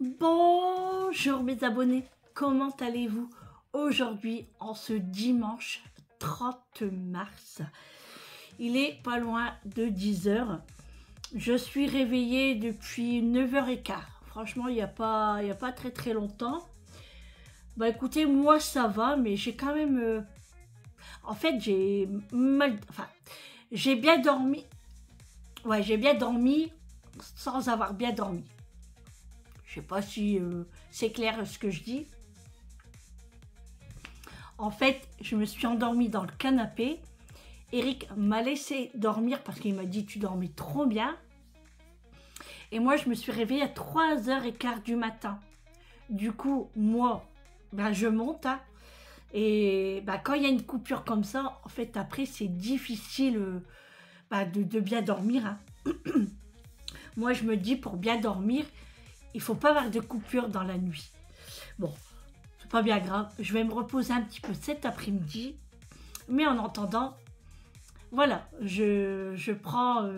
Bonjour mes abonnés, comment allez-vous aujourd'hui en ce dimanche 30 mars? Il est pas loin de 10 h. Je suis réveillée depuis 9 h 15. Franchement, il n'y a pas très longtemps. Bah écoutez, moi ça va, mais j'ai quand même... En fait, j'ai mal... Enfin, j'ai bien dormi. Ouais, j'ai bien dormi sans avoir bien dormi. Je sais pas si c'est clair ce que je dis. En fait, je me suis endormie dans le canapé. Eric m'a laissé dormir parce qu'il m'a dit tu dormais trop bien. Et moi, je me suis réveillée à 3 h 15 du matin. Du coup, moi, ben, je monte. Hein, et ben, quand il y a une coupure comme ça, en fait, après, c'est difficile ben, de bien dormir. Hein. Moi, je me dis, pour bien dormir, il faut pas avoir de coupure dans la nuit. Bon, c'est pas bien grave. Je vais me reposer un petit peu cet après-midi. Mais en attendant, voilà, je prends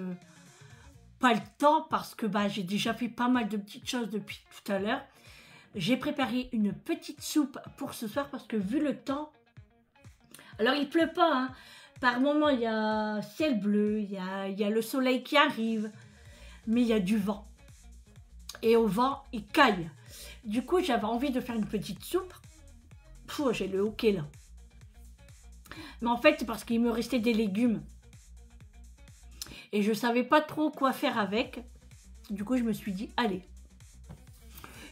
pas le temps parce que bah, j'ai déjà fait pas mal de petites choses depuis tout à l'heure. J'ai préparé une petite soupe pour ce soir parce que vu le temps, alors il pleut pas, hein. Par moment il y a ciel bleu, il y a le soleil qui arrive, mais il y a du vent. Et au vent, il caille. Du coup, j'avais envie de faire une petite soupe. J'ai le hoquet là. Mais en fait, c'est parce qu'il me restait des légumes. Et je ne savais pas trop quoi faire avec. Du coup, je me suis dit, allez.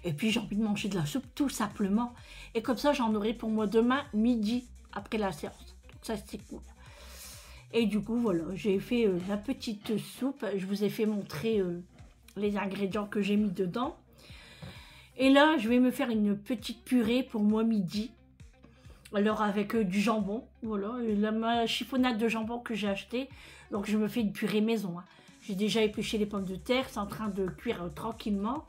Et puis, j'ai envie de manger de la soupe, tout simplement. Et comme ça, j'en aurai pour moi demain, midi, après la séance. Donc ça, c'est cool. Et du coup, voilà, j'ai fait la petite soupe. Je vous ai fait montrer les ingrédients que j'ai mis dedans. Et là, je vais me faire une petite purée pour moi midi. Alors avec du jambon, voilà, ma chiffonnade de jambon que j'ai acheté. Donc je me fais une purée maison. Hein. J'ai déjà épluché les pommes de terre, c'est en train de cuire tranquillement.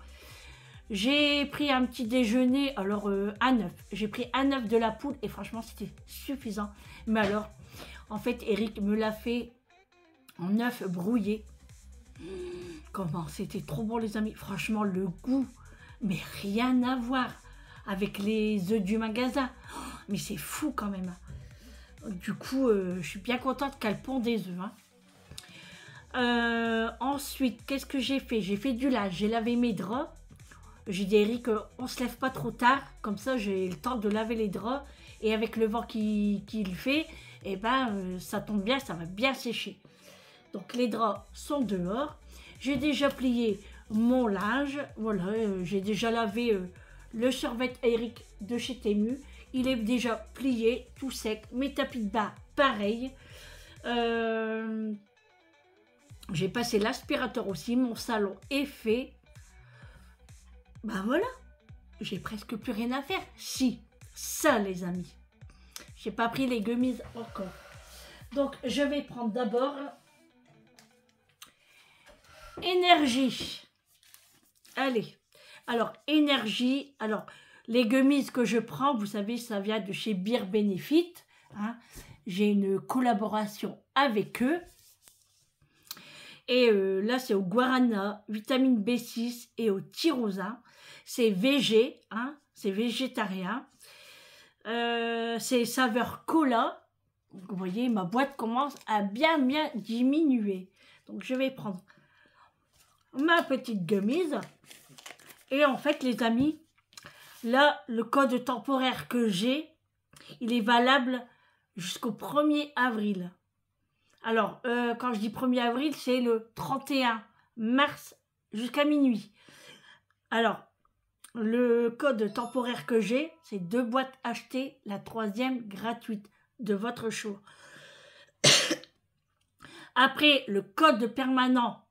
J'ai pris un petit déjeuner, alors un œuf. J'ai pris un œuf de la poule et franchement c'était suffisant. Mais alors, en fait, Eric me l'a fait en œuf brouillé. Comment c'était trop bon les amis. Franchement, le goût, mais rien à voir avec les œufs du magasin. Mais c'est fou quand même. Du coup, je suis bien contente qu'elle pond des œufs. Hein. Ensuite, qu'est-ce que j'ai fait? J'ai fait du linge, j'ai lavé mes draps. J'ai dit à Eric, on se lève pas trop tard. Comme ça, j'ai le temps de laver les draps. Et avec le vent qu'il fait, eh ben, ça tombe bien, ça va bien sécher. Donc, les draps sont dehors. J'ai déjà plié mon linge. Voilà, j'ai déjà lavé le survêt Eric de chez Temu. Il est déjà plié, tout sec. Mes tapis de bain, pareil. J'ai passé l'aspirateur aussi. Mon salon est fait. Ben voilà. J'ai presque plus rien à faire. Si, ça les amis. J'ai pas pris les gummies encore. Donc, je vais prendre d'abord... Énergie. Allez. Alors, énergie. Alors, les gummies que je prends, vous savez, ça vient de chez Beer Benefit. Hein. J'ai une collaboration avec eux. Et là, c'est au guarana, vitamine B6 et au tyrosine. C'est végé, hein, c'est végétarien. C'est saveur cola. Donc, vous voyez, ma boîte commence à bien diminuer. Donc, je vais prendre ma petite gummies. Et en fait, les amis, là, le code temporaire que j'ai, il est valable jusqu'au 1er avril. Alors, quand je dis 1er avril, c'est le 31 mars jusqu'à minuit. Alors, le code temporaire que j'ai, c'est 2 boîtes achetées, la 3e gratuite de votre choix. Après, le code permanent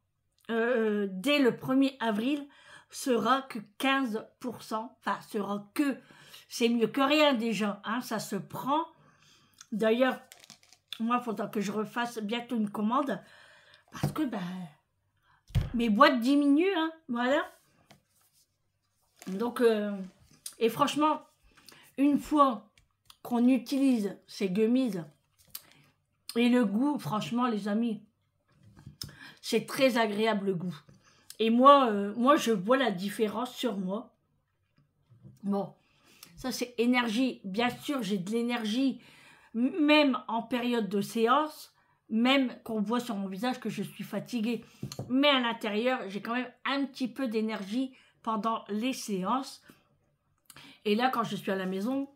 dès le 1er avril sera que 15%. Enfin, sera que, c'est mieux que rien déjà, hein, ça se prend. D'ailleurs, moi, il faudra que je refasse bientôt une commande parce que ben, mes boîtes diminuent, hein, voilà. Donc, et franchement, une fois qu'on utilise ces gummies et le goût, franchement, les amis, c'est très agréable le goût. Et moi, je vois la différence sur moi. Bon, ça c'est énergie. Bien sûr, j'ai de l'énergie, même en période de séance, même qu'on voit sur mon visage que je suis fatiguée. Mais à l'intérieur, j'ai quand même un petit peu d'énergie pendant les séances. Et là, quand je suis à la maison,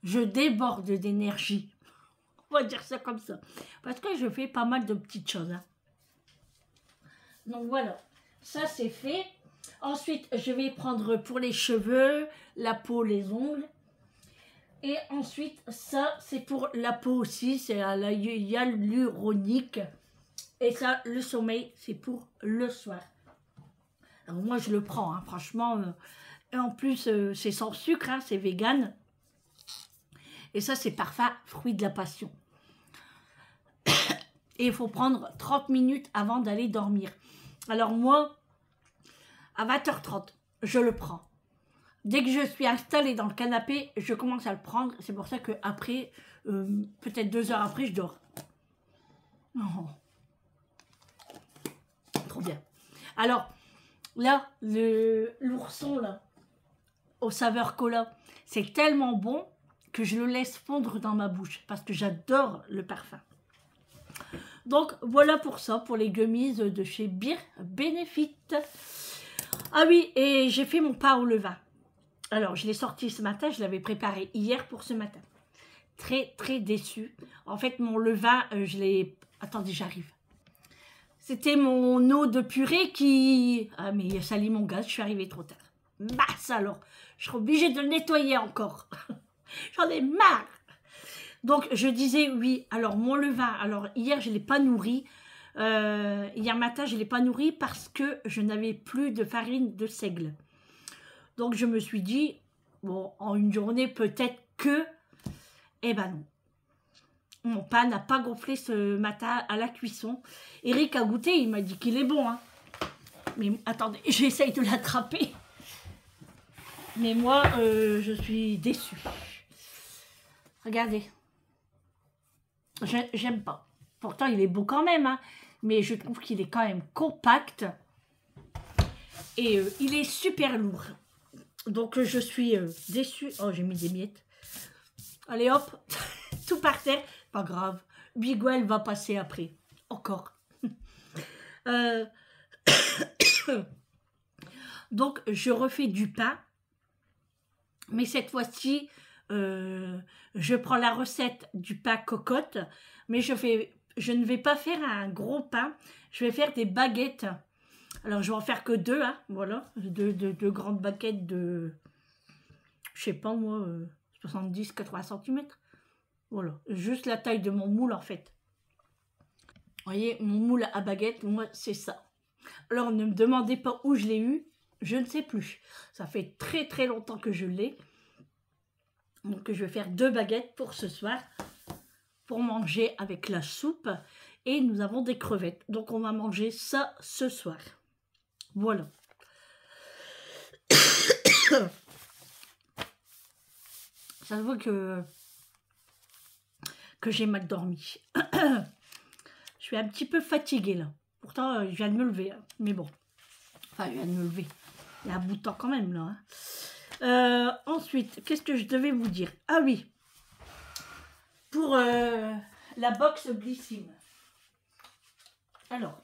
je déborde d'énergie. On va dire ça comme ça. Parce que je fais pas mal de petites choses. Hein. Donc voilà, ça c'est fait. Ensuite, je vais prendre pour les cheveux, la peau, les ongles. Et ensuite, ça c'est pour la peau aussi, c'est la hyaluronique. Et ça, le sommeil, c'est pour le soir. Alors moi, je le prends, hein, franchement. Et en plus, c'est sans sucre, hein, c'est vegan. Et ça, c'est parfum fruit de la passion. Et il faut prendre 30 minutes avant d'aller dormir. Alors moi, à 20h30, je le prends. Dès que je suis installée dans le canapé, je commence à le prendre. C'est pour ça qu'après, peut-être 2 heures après, je dors. Oh. Trop bien. Alors, là, l'ourson, là, aux saveurs cola, c'est tellement bon que je le laisse fondre dans ma bouche parce que j'adore le parfum. Donc, voilà pour ça, pour les gummies de chez Beer Benefit. Ah oui, et j'ai fait mon pain au levain. Alors, je l'ai sorti ce matin, je l'avais préparé hier pour ce matin. Très, très déçue. En fait, mon levain, je l'ai... Attendez, j'arrive. C'était mon eau de purée qui... Ah, mais il a sali mon gaz, je suis arrivée trop tard. Mince alors, je serai obligée de le nettoyer encore. J'en ai marre. Donc, je disais, oui, alors mon levain, alors hier, je ne l'ai pas nourri. Hier matin, je ne l'ai pas nourri parce que je n'avais plus de farine de seigle. Donc, je me suis dit, bon, en une journée, peut-être que... Eh ben non. Mon pain n'a pas gonflé ce matin à la cuisson. Eric a goûté, il m'a dit qu'il est bon. Hein. Mais attendez, j'essaye de l'attraper. Mais moi, je suis déçue. Regardez. J'aime pas. Pourtant, il est beau quand même. Hein. Mais je trouve qu'il est quand même compact. Et il est super lourd. Donc, je suis déçue. Oh, j'ai mis des miettes. Allez, hop. Tout par terre. Pas grave. Biguel va passer après. Encore. Donc, je refais du pain. Mais cette fois-ci, je prends la recette du pain cocotte. Mais je ne vais pas faire un gros pain. Je vais faire des baguettes. Alors, je vais en faire que 2. Hein, voilà. Deux grandes baguettes de... Je sais pas moi... 70-80 cm. Voilà, juste la taille de mon moule en fait. Vous voyez, mon moule à baguette, moi c'est ça. Alors ne me demandez pas où je l'ai eu, je ne sais plus. Ça fait très très longtemps que je l'ai. Donc je vais faire 2 baguettes pour ce soir, pour manger avec la soupe. Et nous avons des crevettes, donc on va manger ça ce soir. Voilà. Ça se voit que j'ai mal dormi. Je suis un petit peu fatiguée là. Pourtant, je viens de me lever. Hein. Mais bon. Enfin, je viens de me lever. Il y a un bout de temps quand même là. Hein. Ensuite, qu'est-ce que je devais vous dire? Ah oui. Pour la box Blissim. Alors.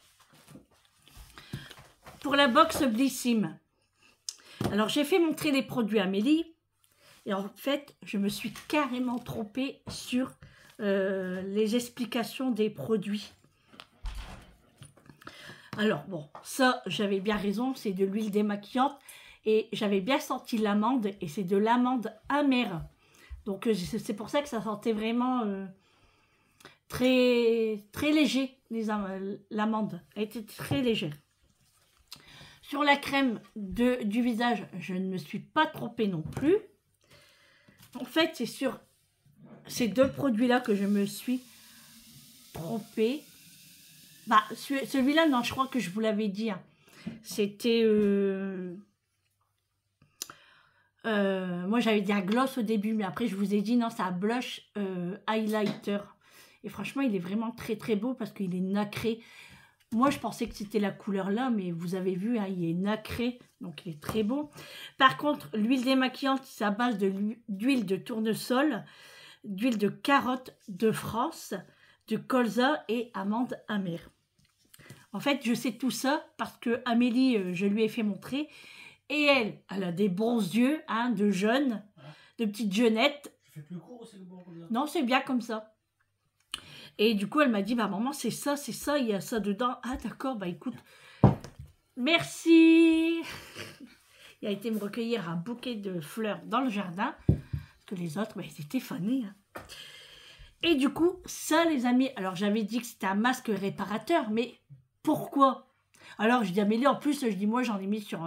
Pour la box Blissim. Alors, j'ai fait montrer les produits à Amélie. Et en fait, je me suis carrément trompée sur les explications des produits. Alors, bon, ça, j'avais bien raison, c'est de l'huile démaquillante. Et j'avais bien senti l'amande, et c'est de l'amande amère. Donc, c'est pour ça que ça sentait vraiment très, très léger, l'amande. Elle était très légère. Sur la crème du visage, je ne me suis pas trompée non plus. En fait, c'est sur ces 2 produits-là que je me suis trompée. Bah, celui-là, non, je crois que je vous l'avais dit. Hein. C'était... moi, j'avais dit un gloss au début, mais après, je vous ai dit, non, c'est un blush highlighter. Et franchement, il est vraiment très, très beau parce qu'il est nacré. Moi, je pensais que c'était la couleur là, mais vous avez vu, hein, il est nacré, donc il est très beau. Par contre, l'huile démaquillante, c'est à base d'huile de tournesol, d'huile de carotte de France, de colza et amande amère. En fait, je sais tout ça parce que Amélie, je lui ai fait montrer. Et elle a des bons yeux, hein, de jeune, de petite jeunette. Tu fais plus court ou c'est bon comme ça? Non, c'est bien comme ça. Et du coup, elle m'a dit, bah maman, c'est ça, il y a ça dedans. Ah d'accord, bah écoute, merci. Il a été me recueillir un bouquet de fleurs dans le jardin, parce que les autres, bah, ils étaient fanés. Hein. Et du coup, ça les amis, alors j'avais dit que c'était un masque réparateur, mais pourquoi? Alors je dis à Amélie, en plus, je dis, moi j'en ai mis sur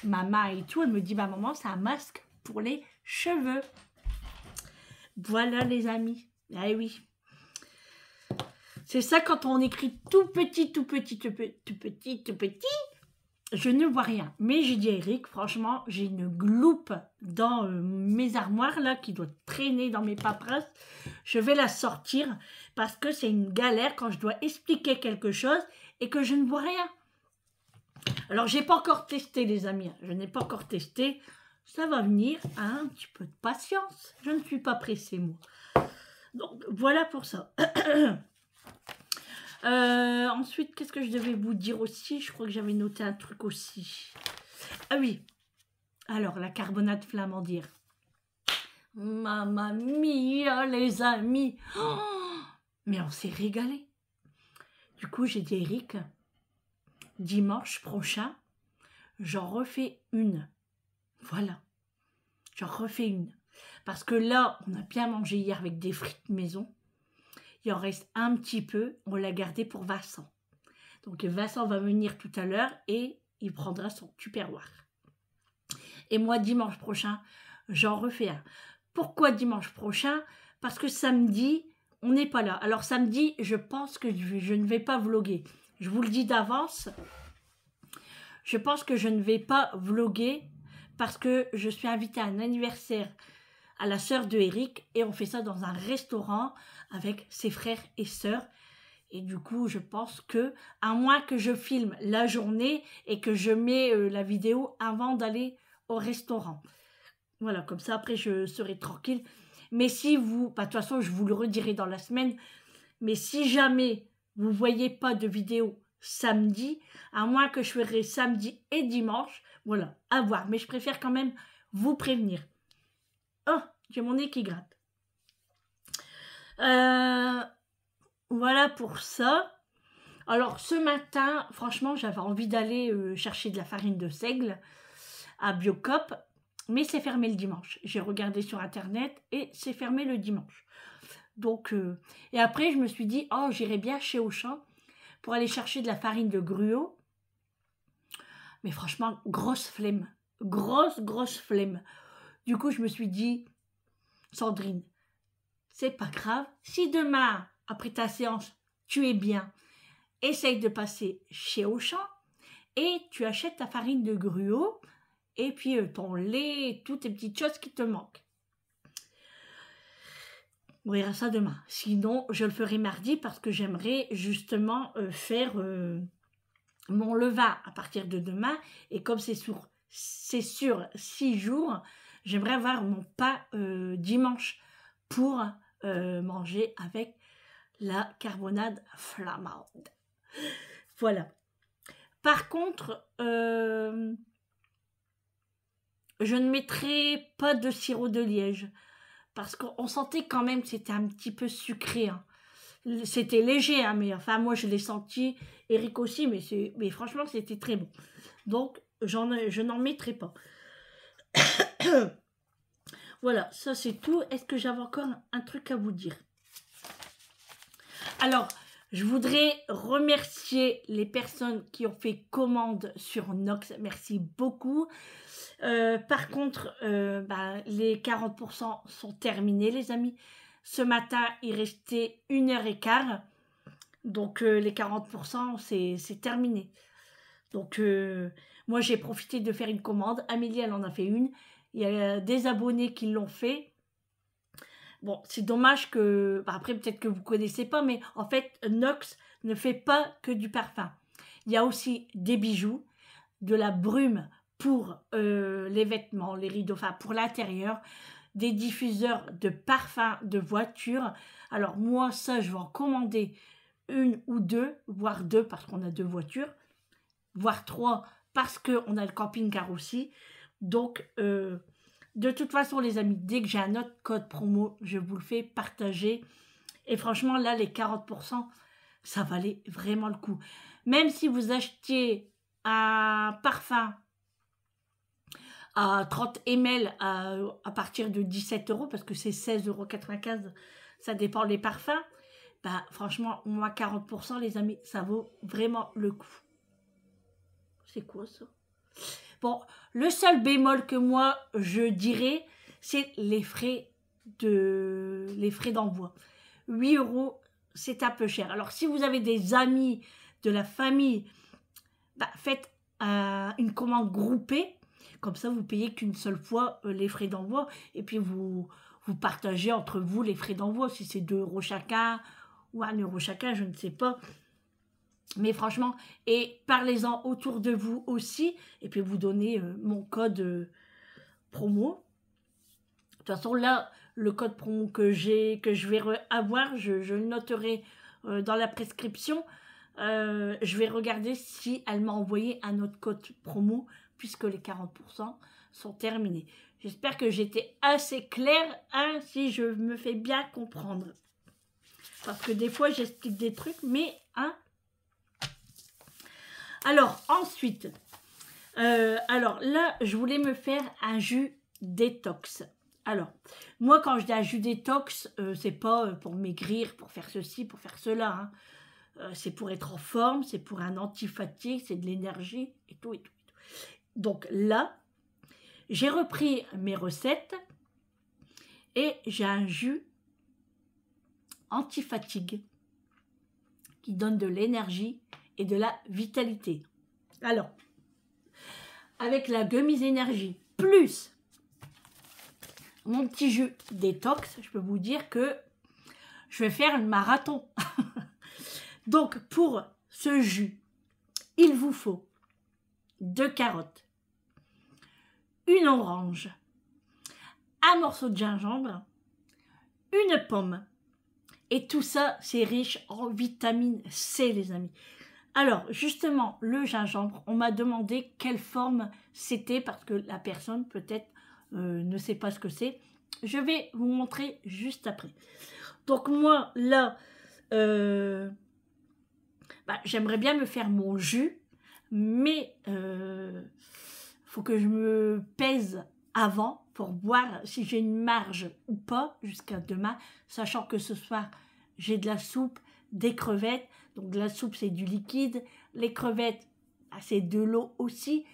ma main et tout. Elle me dit, bah maman, c'est un masque pour les cheveux. Voilà les amis. Ah oui. C'est ça quand on écrit tout petit, tout petit, tout petit, tout petit, tout petit. Je ne vois rien. Mais j'ai dit à Eric, franchement, j'ai une gloupe dans mes armoires là qui doit traîner dans mes paperasses. Je vais la sortir parce que c'est une galère quand je dois expliquer quelque chose et que je ne vois rien. Alors, j'ai pas encore testé les amis. Je n'ai pas encore testé. Ça va venir. Hein, un petit peu de patience. Je ne suis pas pressée moi. Donc, voilà pour ça. Ensuite, qu'est-ce que je devais vous dire aussi? Je crois que j'avais noté un truc aussi. Ah oui. Alors, la carbonade flamandière. Mamma mia, les amis. Oh, mais on s'est régalé. Du coup, j'ai dit à Eric, dimanche prochain, j'en refais une. Voilà. J'en refais une. Parce que là, on a bien mangé hier avec des frites maison. Il en reste un petit peu. On l'a gardé pour Vincent. Donc Vincent va venir tout à l'heure et il prendra son tupperware. Et moi, dimanche prochain, j'en refais un. Pourquoi dimanche prochain? Parce que samedi, on n'est pas là. Alors samedi, je pense que je ne vais pas vlogger. Je vous le dis d'avance. Je pense que je ne vais pas vlogger parce que je suis invitée à un anniversaire à la sœur de Eric et on fait ça dans un restaurant avec ses frères et sœurs. Et du coup, je pense que, à moins que je filme la journée et que je mets la vidéo avant d'aller au restaurant. Voilà, comme ça, après, je serai tranquille. Mais si vous, bah, de toute façon, je vous le redirai dans la semaine, mais si jamais vous ne voyez pas de vidéo samedi, à moins que je ferai samedi et dimanche, voilà, à voir. Mais je préfère quand même vous prévenir. Oh, j'ai mon nez qui gratte. Voilà pour ça. Alors, ce matin, franchement, j'avais envie d'aller chercher de la farine de seigle à Biocop, mais c'est fermé le dimanche. J'ai regardé sur Internet et c'est fermé le dimanche. Donc, et après, je me suis dit, oh, j'irai bien chez Auchan pour aller chercher de la farine de gruau. Mais franchement, grosse flemme. Grosse flemme. Du coup, je me suis dit, Sandrine, c'est pas grave. Si demain, après ta séance, tu es bien, essaye de passer chez Auchan et tu achètes ta farine de gruau et puis ton lait, toutes tes petites choses qui te manquent. On verra ça demain. Sinon, je le ferai mardi parce que j'aimerais justement faire mon levain à partir de demain. Et comme c'est sur 6 jours, j'aimerais avoir mon pain dimanche pour manger avec la carbonade flamande. Voilà. Par contre, je ne mettrai pas de sirop de liège parce qu'on sentait quand même que c'était un petit peu sucré. Hein. C'était léger, hein, mais enfin moi je l'ai senti, Eric aussi, mais franchement c'était très bon. Donc je n'en mettrai pas. Voilà, ça c'est tout. Est-ce que j'avais encore un truc à vous dire? Alors, je voudrais remercier les personnes qui ont fait commande sur Nox. Merci beaucoup. Par contre, les 40% sont terminés, les amis. Ce matin, il restait 1h15. Donc, les 40%, c'est terminé. Donc, moi, j'ai profité de faire une commande. Amélie, elle en a fait une. Il y a des abonnés qui l'ont fait. Bon, c'est dommage que... après, peut-être que vous ne connaissez pas, mais en fait, Nox, ne fait pas que du parfum. Il y a aussi des bijoux, de la brume pour les vêtements, les rideaux, enfin pour l'intérieur, des diffuseurs de parfums de voiture. Alors moi, ça, je vais en commander une ou deux, voire deux parce qu'on a deux voitures, voire trois parce qu'on a le camping-car aussi. Donc, de toute façon, les amis, dès que j'ai un autre code promo, je vous le fais partager. Et franchement, là, les 40%, ça valait vraiment le coup. Même si vous achetiez un parfum à 30 ml à partir de 17 euros, parce que c'est 16,95 €, ça dépend des parfums, bah, franchement, moi, 40%, les amis, ça vaut vraiment le coup. C'est quoi ça? Bon, le seul bémol que moi, je dirais, c'est les frais d'envoi. 8 euros, c'est un peu cher. Alors, si vous avez des amis, de la famille, bah, faites une commande groupée. Comme ça, vous payez qu'une seule fois les frais d'envoi. Et puis, vous partagez entre vous les frais d'envoi. Si c'est 2 euros chacun ou 1 euro chacun, je ne sais pas. Mais franchement, et parlez-en autour de vous aussi. Et puis, vous donnez mon code promo. De toute façon, là, le code promo que je vais avoir, je le noterai dans la prescription. Je vais regarder si elle m'a envoyé un autre code promo, puisque les 40% sont terminés. J'espère que j'étais assez claire, hein, si je me fais bien comprendre. Parce que des fois, j'explique des trucs, mais... Hein. Alors, ensuite, alors là, je voulais me faire un jus détox. Alors, moi, quand je dis un jus détox, c'est pas pour maigrir, pour faire ceci, pour faire cela. Hein. C'est pour être en forme, c'est pour un anti-fatigue, c'est de l'énergie et tout, et tout, et tout. Donc là, j'ai repris mes recettes et j'ai un jus anti-fatigue qui donne de l'énergie et de la vitalité. Alors, avec la gummies énergie plus mon petit jus détox, je peux vous dire que je vais faire le marathon. Donc, pour ce jus, il vous faut 2 carottes, une orange, un morceau de gingembre, une pomme. Et tout ça, c'est riche en vitamine C, les amis. Alors, justement, le gingembre, on m'a demandé quelle forme c'était parce que la personne, peut-être, ne sait pas ce que c'est. Je vais vous montrer juste après. Donc, moi, là... j'aimerais bien me faire mon jus, mais faut que je me pèse avant pour voir si j'ai une marge ou pas jusqu'à demain, sachant que ce soir, j'ai de la soupe, des crevettes. Donc de la soupe, c'est du liquide. Les crevettes, c'est de l'eau aussi.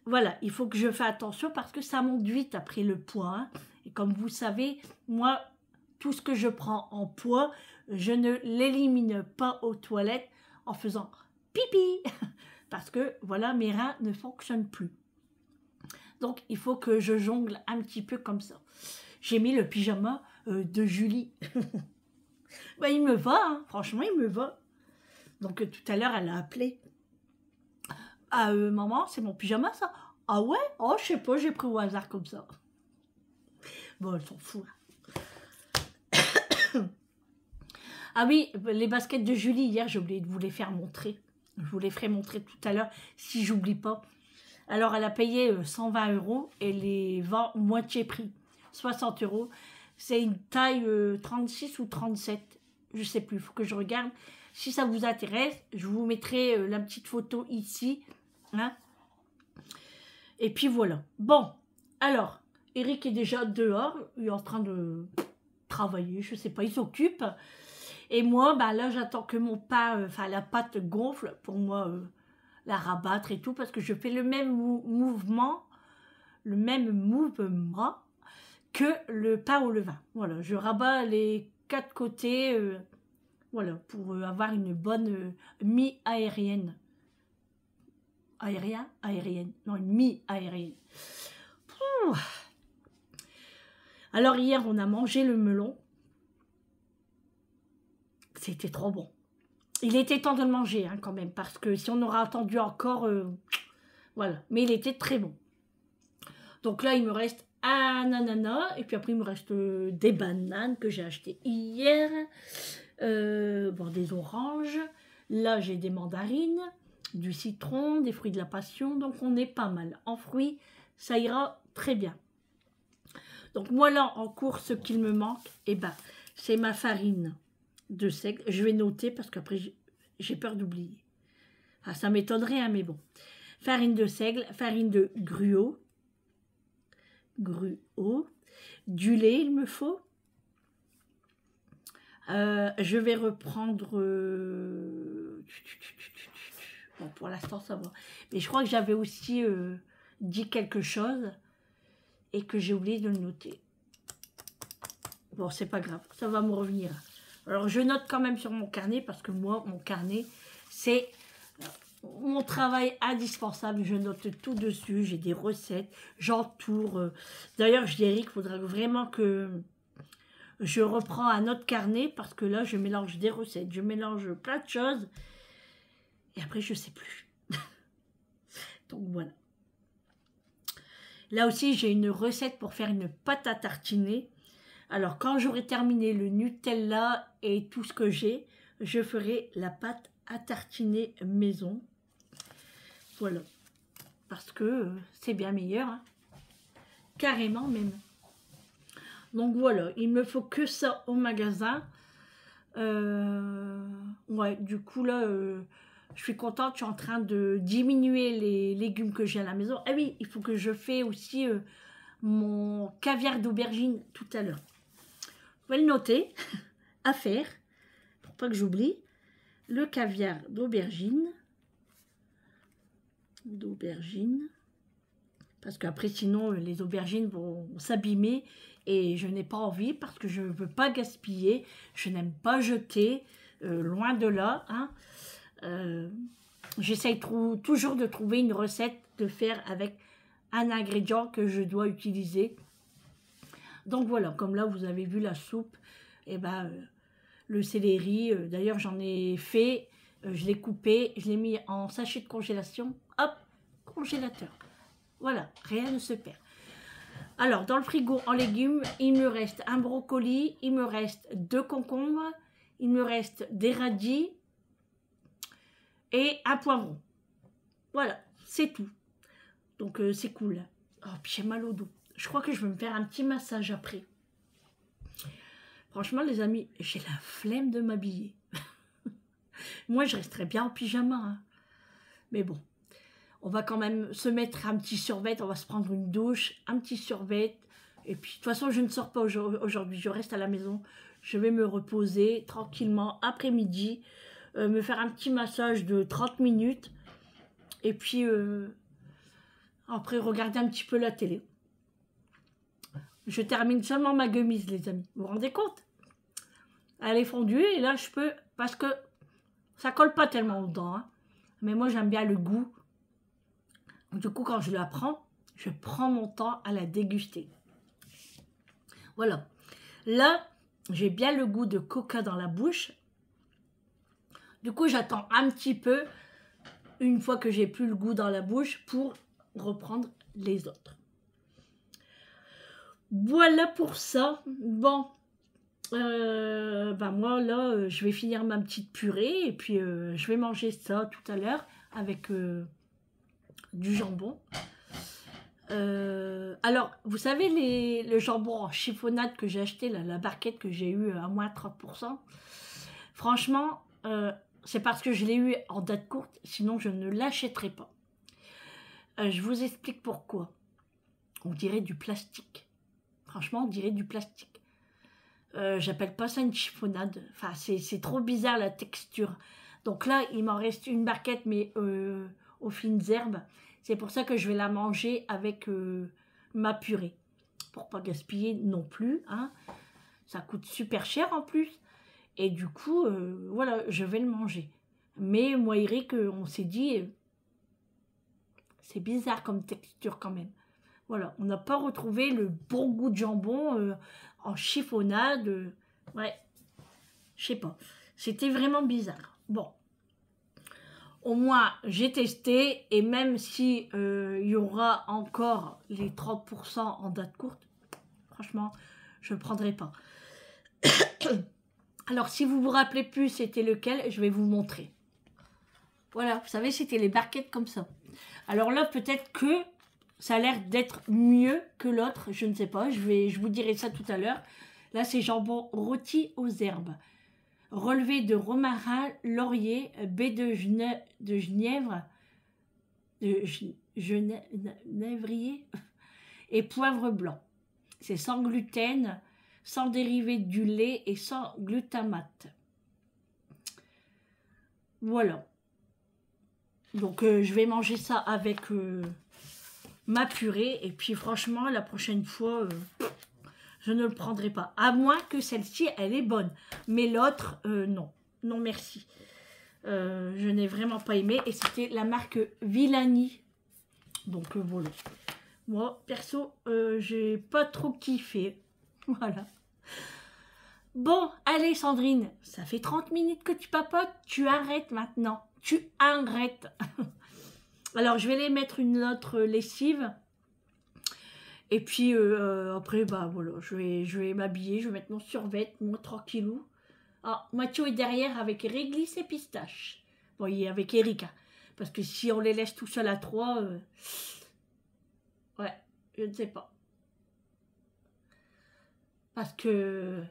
Voilà, il faut que je fasse attention parce que ça monte vite après le poids. Hein. Et comme vous savez, moi, tout ce que je prends en poids, je ne l'élimine pas aux toilettes en faisant pipi. Parce que, voilà, mes reins ne fonctionnent plus. Donc, il faut que je jongle un petit peu comme ça. J'ai mis le pyjama de Julie. Il me va, hein. Franchement, il me va. Donc, tout à l'heure, elle a appelé. Ah, maman, c'est mon pyjama, ça? Ah ouais? Oh, je sais pas, j'ai pris au hasard comme ça. Bon, elle s'en fout. Ah oui, les baskets de Julie, hier, j'ai oublié de vous les faire montrer. Je vous les ferai montrer tout à l'heure, si j'oublie pas. Alors, elle a payé 120 € et les vend moitié prix, 60 €. C'est une taille 36 ou 37, je sais plus, il faut que je regarde. Si ça vous intéresse, je vous mettrai la petite photo ici. Hein. Et puis voilà. Bon, alors, Eric est déjà dehors, il est en train de travailler, je sais pas, il s'occupe. Et moi, là, j'attends que mon pain, la pâte gonfle pour moi la rabattre et tout, parce que je fais le même mouvement que le pain au levain. Voilà, je rabats les 4 côtés, voilà, pour avoir une bonne mie aérienne. Aérienne. Non, une mie aérienne. Alors hier, on a mangé le melon. C'était trop bon. Il était temps de le manger hein, quand même, parce que si on aura attendu encore, voilà. Mais il était très bon. Donc là, il me reste un ananas, et puis après, il me reste des bananes que j'ai achetées hier, bon, des oranges. Là, j'ai des mandarines, du citron, des fruits de la passion, donc on est pas mal. En fruits, ça ira très bien. Donc moi, là, en course, ce qu'il me manque, eh ben, c'est ma farine de seigle. Je vais noter parce qu'après, j'ai peur d'oublier. Enfin, ça m'étonnerait, hein, mais bon. Farine de seigle, farine de gruau, du lait, il me faut. Je vais reprendre... Bon, pour l'instant, ça va. Mais je crois que j'avais aussi dit quelque chose et que j'ai oublié de le noter. Bon, c'est pas grave, ça va me revenir. Alors, je note quand même sur mon carnet, parce que moi, mon carnet, c'est mon travail indispensable. Je note tout dessus, j'ai des recettes, j'entoure. D'ailleurs, je dis à Eric, il faudra vraiment que je reprends un autre carnet, parce que là, je mélange des recettes, je mélange plein de choses. Et après, je sais plus. Donc, voilà. Là aussi, j'ai une recette pour faire une pâte à tartiner. Alors, quand j'aurai terminé le Nutella et tout ce que j'ai, je ferai la pâte à tartiner maison. Voilà. Parce que c'est bien meilleur. Hein. Carrément même. Donc, voilà. Il me faut que ça au magasin. Ouais, du coup, là, je suis contente. Je suis en train de diminuer les légumes que j'ai à la maison. Ah oui, il faut que je fasse aussi mon caviar d'aubergine tout à l'heure. Vous pouvez le noter, à faire, pour pas que j'oublie. Le caviar d'aubergine. Parce qu'après, sinon, les aubergines vont s'abîmer. Et je n'ai pas envie, parce que je ne veux pas gaspiller. Je n'aime pas jeter, loin de là. Hein. J'essaye toujours de trouver une recette de faire avec un ingrédient que je dois utiliser. Donc voilà, comme là vous avez vu la soupe, et ben, le céleri, d'ailleurs j'en ai fait, je l'ai coupé, je l'ai mis en sachet de congélation, hop, congélateur. Voilà, rien ne se perd. Alors dans le frigo en légumes, il me reste un brocoli, il me reste 2 concombres, il me reste des radis et un poivron. Voilà, c'est tout. Donc c'est cool. Oh, puis j'ai mal au dos. Je crois que je vais me faire un petit massage après. Franchement, les amis, j'ai la flemme de m'habiller. Moi, je resterais bien en pyjama. Hein. Mais bon, on va quand même se mettre un petit survêt. On va se prendre une douche, un petit survêt. Et puis, de toute façon, je ne sors pas aujourd'hui. Je reste à la maison. Je vais me reposer tranquillement après-midi. Me faire un petit massage de 30 minutes. Et puis, après, regarder un petit peu la télé. Je termine seulement ma gummise, les amis. Vous vous rendez compte? Elle est fondue et là, je peux... Parce que ça colle pas tellement aux dents. Hein. Mais moi, j'aime bien le goût. Du coup, quand je la prends, je prends mon temps à la déguster. Voilà. Là, j'ai bien le goût de coca dans la bouche. Du coup, j'attends un petit peu, une fois que j'ai plus le goût dans la bouche, pour reprendre les autres. Voilà pour ça. Bon, ben moi là, je vais finir ma petite purée et puis je vais manger ça tout à l'heure avec du jambon. Alors, vous savez le jambon en chiffonnade que j'ai acheté, là, la barquette que j'ai eue à moins 30%. Franchement, c'est parce que je l'ai eu en date courte, sinon je ne l'achèterai pas. Je vous explique pourquoi. On dirait du plastique. Franchement, on dirait du plastique. J'appelle pas ça une chiffonnade. Enfin, c'est trop bizarre la texture. Donc là, il m'en reste une barquette, mais aux fines herbes. C'est pour ça que je vais la manger avec ma purée. Pour pas gaspiller non plus. Hein. Ça coûte super cher en plus. Et du coup, voilà, je vais le manger. Mais moi, Eric, on s'est dit, c'est bizarre comme texture quand même. Voilà, on n'a pas retrouvé le bon goût de jambon en chiffonnade. Ouais, je sais pas. C'était vraiment bizarre. bon, au moins j'ai testé, et même si il y aura encore les 30% en date courte, franchement, je ne prendrai pas. Alors, si vous vous rappelez plus c'était lequel, je vais vous montrer. Voilà, vous savez, c'était les barquettes comme ça. Alors là, peut-être que ça a l'air d'être mieux que l'autre, je ne sais pas, je vous dirai ça tout à l'heure. Là, c'est jambon rôti aux herbes. Relevé de romarin, laurier, baie de genièvre, genévrier et poivre blanc. C'est sans gluten, sans dérivé du lait et sans glutamate. Voilà. Donc, je vais manger ça avec ma purée. Et puis, franchement, la prochaine fois, je ne le prendrai pas. À moins que celle-ci, elle est bonne. Mais l'autre, non. Non, merci. Je n'ai vraiment pas aimé. Et c'était la marque Villani. Donc, voilà. Moi, perso, j'ai pas trop kiffé. Voilà. Bon, allez Sandrine, ça fait 30 minutes que tu papotes, tu arrêtes maintenant. Tu arrêtes. Alors, je vais les mettre une autre lessive. Et puis, après, bah voilà, je vais m'habiller, je vais mettre mon survêt, mon tranquillou. Ah, Mathieu est derrière avec réglisse et pistache. Bon, il est avec Erika. Parce que si on les laisse tout seuls à trois, ouais, je ne sais pas. Parce que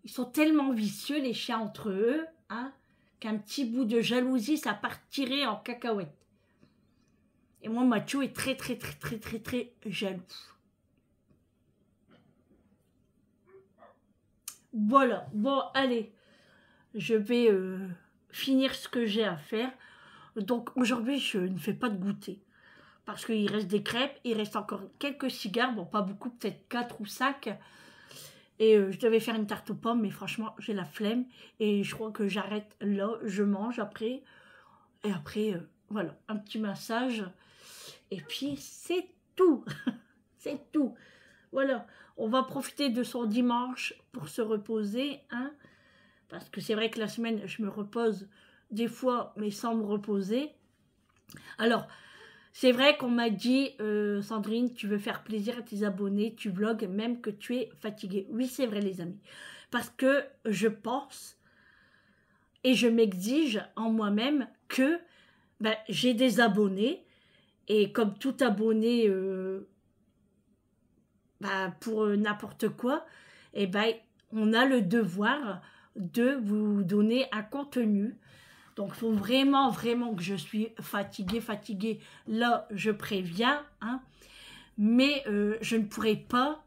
ils sont tellement vicieux, les chiens entre eux, hein, qu'un petit bout de jalousie, ça partirait en cacahuète. Et moi, Mathieu est très jaloux. Voilà, bon, allez, je vais finir ce que j'ai à faire. Donc, aujourd'hui, je ne fais pas de goûter. Parce qu'il reste des crêpes, il reste encore quelques cigares, bon, pas beaucoup, peut-être 4 ou 5. Et je devais faire une tarte aux pommes, mais franchement, j'ai la flemme. Et je crois que j'arrête là, je mange après. Et après, voilà, un petit massage. Et puis, c'est tout. C'est tout. Voilà, on va profiter de son dimanche pour se reposer. Hein, parce que c'est vrai que la semaine, je me repose des fois, mais sans me reposer. Alors, c'est vrai qu'on m'a dit, Sandrine, tu veux faire plaisir à tes abonnés, tu vlogs même que tu es fatiguée. Oui, c'est vrai les amis. Parce que je pense et je m'exige en moi-même que ben, j'ai des abonnés. Et comme tout abonné ben, pour n'importe quoi, et ben, on a le devoir de vous donner un contenu. Donc, il faut vraiment que je suis fatiguée. Là, je préviens. Hein, mais je ne pourrai pas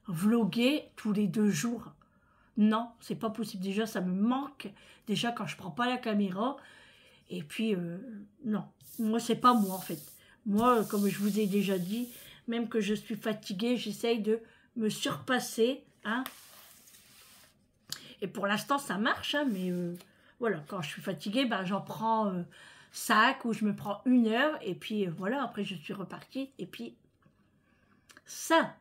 vloguer tous les 2 jours. Non, c'est pas possible. Déjà, ça me manque. Déjà, quand je prends pas la caméra. Et puis, non. Moi, c'est pas moi, en fait. Moi, comme je vous ai déjà dit, même que je suis fatiguée, j'essaye de me surpasser. Hein. Et pour l'instant, ça marche, hein, mais... voilà, quand je suis fatiguée, ben, j'en prends 5 ou je me prends 1 heure. Et puis voilà, après je suis repartie. Et puis ça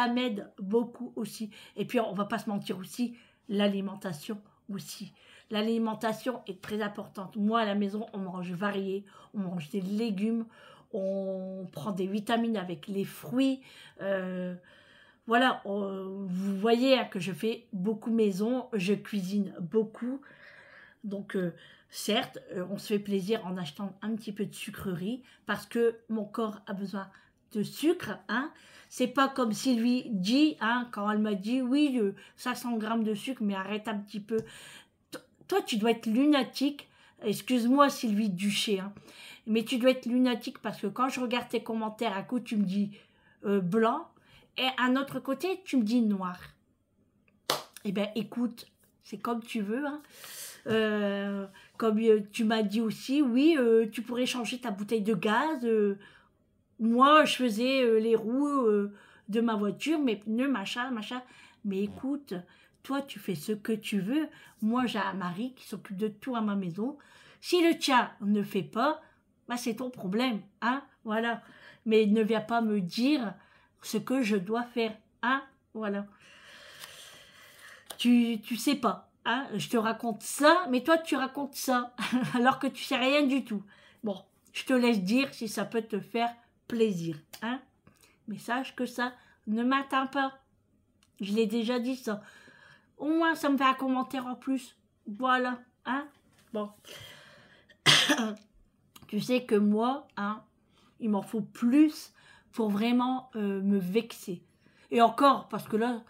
m'aide beaucoup aussi. Et puis on va pas se mentir aussi, l'alimentation aussi. L'alimentation est très importante. Moi à la maison, on mange varié, on mange des légumes, on prend des vitamines avec les fruits. Voilà, vous voyez hein, que je fais beaucoup maison, je cuisine beaucoup. Donc, certes, on se fait plaisir en achetant un petit peu de sucrerie parce que mon corps a besoin de sucre. Hein. C'est pas comme Sylvie dit, hein, quand elle m'a dit, oui, 500 grammes de sucre, mais arrête un petit peu. Toi, tu dois être lunatique. Excuse-moi, Sylvie Duché, hein, mais tu dois être lunatique parce que quand je regarde tes commentaires, à coup, tu me dis blanc et à un autre côté, tu me dis noir. Eh bien, écoute, c'est comme tu veux, hein. Comme tu m'as dit aussi, oui, tu pourrais changer ta bouteille de gaz. Moi, je faisais les roues de ma voiture, mes pneus, machin. Mais écoute, toi, tu fais ce que tu veux. Moi, j'ai un mari qui s'occupe de tout à ma maison. Si le tien ne fait pas, bah, c'est ton problème, hein, voilà. Mais ne viens pas me dire ce que je dois faire, hein, voilà. Tu sais pas. Hein, je te raconte ça, mais toi tu racontes ça, alors que tu sais rien du tout. Bon, je te laisse dire si ça peut te faire plaisir. Hein, mais sache que ça ne m'atteint pas. Je l'ai déjà dit ça. Au moins ça me fait un commentaire en plus. Voilà. Hein, bon. Tu sais que moi, hein, il m'en faut plus pour vraiment me vexer. Et encore, parce que là,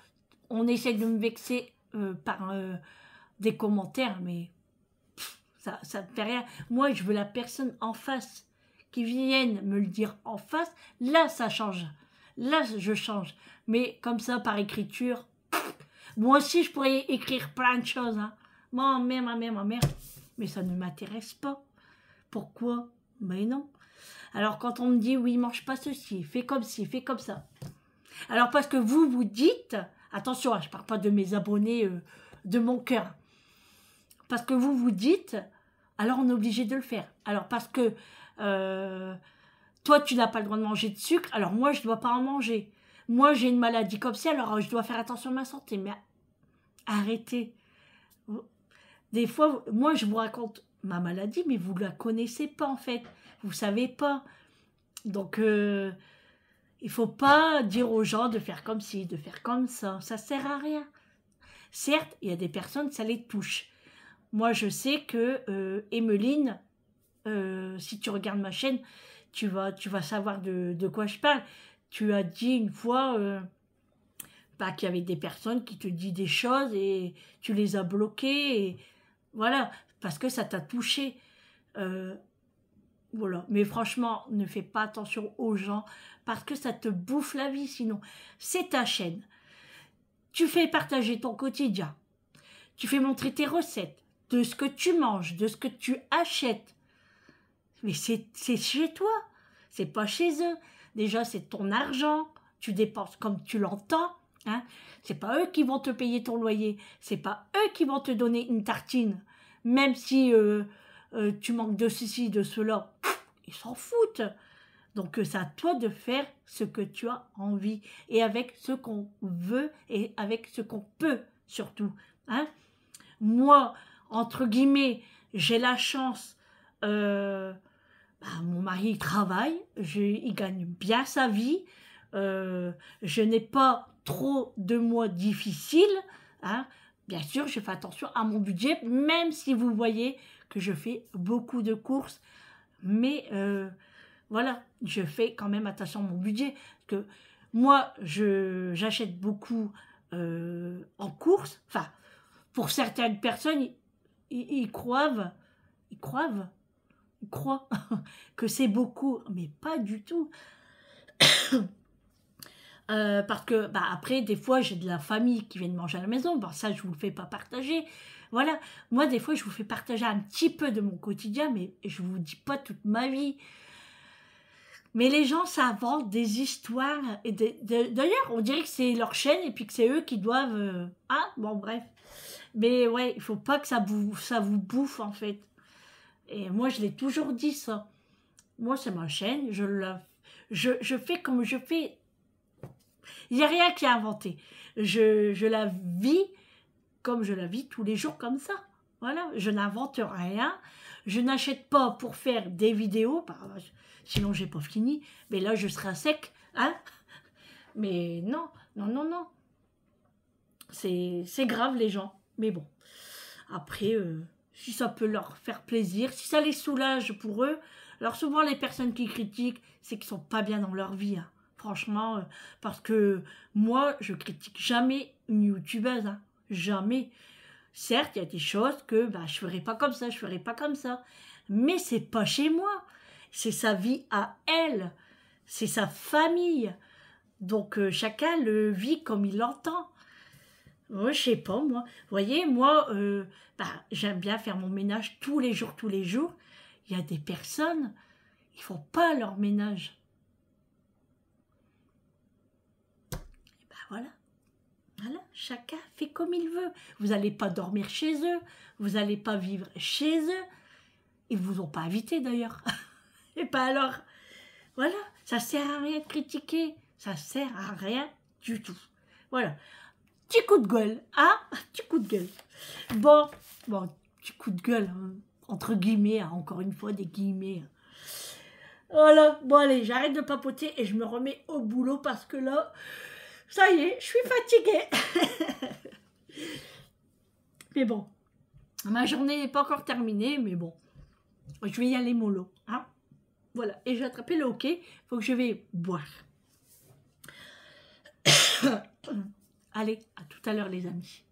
on essaie de me vexer par des commentaires, mais ça ne fait rien. Moi, je veux la personne en face qui vienne me le dire en face. Là, ça change. Là, je change. Mais comme ça, par écriture, moi aussi, je pourrais écrire plein de choses. Hein. Ma mère. Mais ça ne m'intéresse pas. Pourquoi? Ben non. Alors, quand on me dit, oui, mange pas ceci, fais comme ci, fais comme ça. Alors, parce que vous dites, attention, je ne parle pas de mes abonnés de mon cœur. Parce que vous dites, alors on est obligé de le faire. Alors, parce que toi, tu n'as pas le droit de manger de sucre, alors moi, je ne dois pas en manger. Moi, j'ai une maladie comme ça, alors je dois faire attention à ma santé. Mais arrêtez. Des fois, moi, je vous raconte ma maladie, mais vous ne la connaissez pas, en fait. Vous ne savez pas. Donc, il ne faut pas dire aux gens de faire comme ci, de faire comme ça. Ça ne sert à rien. Certes, il y a des personnes, ça les touche. Moi, je sais que Emeline, si tu regardes ma chaîne, tu vas savoir de quoi je parle. Tu as dit une fois qu'il y avait des personnes qui te disent des choses et tu les as bloquées. Et voilà, parce que ça t'a touché. Voilà. Mais franchement, ne fais pas attention aux gens parce que ça te bouffe la vie sinon. C'est ta chaîne. Tu fais partager ton quotidien. Tu fais montrer tes recettes, de ce que tu manges, de ce que tu achètes. Mais c'est chez toi, c'est pas chez eux. Déjà, c'est ton argent, tu dépenses comme tu l'entends. Hein. C'est pas eux qui vont te payer ton loyer, c'est pas eux qui vont te donner une tartine. Même si tu manques de ceci, de cela, ils s'en foutent. Donc, c'est à toi de faire ce que tu as envie et avec ce qu'on veut et avec ce qu'on peut surtout. Hein. Moi, entre guillemets, j'ai la chance, mon mari travaille, il gagne bien sa vie, je n'ai pas trop de mois difficiles, hein. Bien sûr, je fais attention à mon budget, même si vous voyez que je fais beaucoup de courses, mais voilà, je fais quand même attention à mon budget, parce que moi, j'achète beaucoup en courses, enfin, pour certaines personnes, ils croient que c'est beaucoup, mais pas du tout. Parce que, après, des fois, j'ai de la famille qui vient manger à la maison. Bon, ça, je vous le fais pas partager. Voilà. Moi, des fois, je vous fais partager un petit peu de mon quotidien, mais je vous dis pas toute ma vie. Mais les gens s'inventent des histoires. Et d'ailleurs, on dirait que c'est leur chaîne et puis que c'est eux qui doivent... Ah, bon, bref. Mais ouais, il faut pas que ça vous bouffe, en fait. Et moi, je l'ai toujours dit, ça. Moi, c'est ma chaîne. Je fais comme je fais. Il n'y a rien qui est inventé. Je la vis comme je la vis tous les jours, comme ça. Voilà, je n'invente rien. Je n'achète pas pour faire des vidéos, sinon j'ai pas fini. Mais là, je serai à sec, hein. Mais non. C'est grave, les gens. Mais bon, après, si ça peut leur faire plaisir, si ça les soulage pour eux. Alors souvent, les personnes qui critiquent, c'est qu'ils sont pas bien dans leur vie, hein. Franchement, parce que moi, je critique jamais une youtubeuse, hein. Jamais. Certes, il y a des choses que je ferai pas comme ça, je ferai pas comme ça. Mais c'est pas chez moi. C'est sa vie à elle. C'est sa famille. Donc, chacun le vit comme il l'entend. Moi, je sais pas, moi. Vous voyez, moi, j'aime bien faire mon ménage tous les jours. Il y a des personnes, ils font pas leur ménage. Voilà, chacun fait comme il veut. Vous n'allez pas dormir chez eux, vous n'allez pas vivre chez eux. Ils ne vous ont pas invité d'ailleurs. Et pas alors. Voilà, ça sert à rien de critiquer, ça sert à rien du tout. Voilà. Petit coup de gueule, hein? Petit coup de gueule. Bon, petit coup de gueule, hein, entre guillemets, hein, encore une fois, des guillemets. Voilà, bon allez, j'arrête de papoter et je me remets au boulot parce que là, ça y est, je suis fatiguée. Mais bon, ma journée n'est pas encore terminée, mais bon, je vais y aller mollo, hein? Voilà, et j'ai attrapé le hockey, il faut que je vais boire. Allez, à tout à l'heure les amis.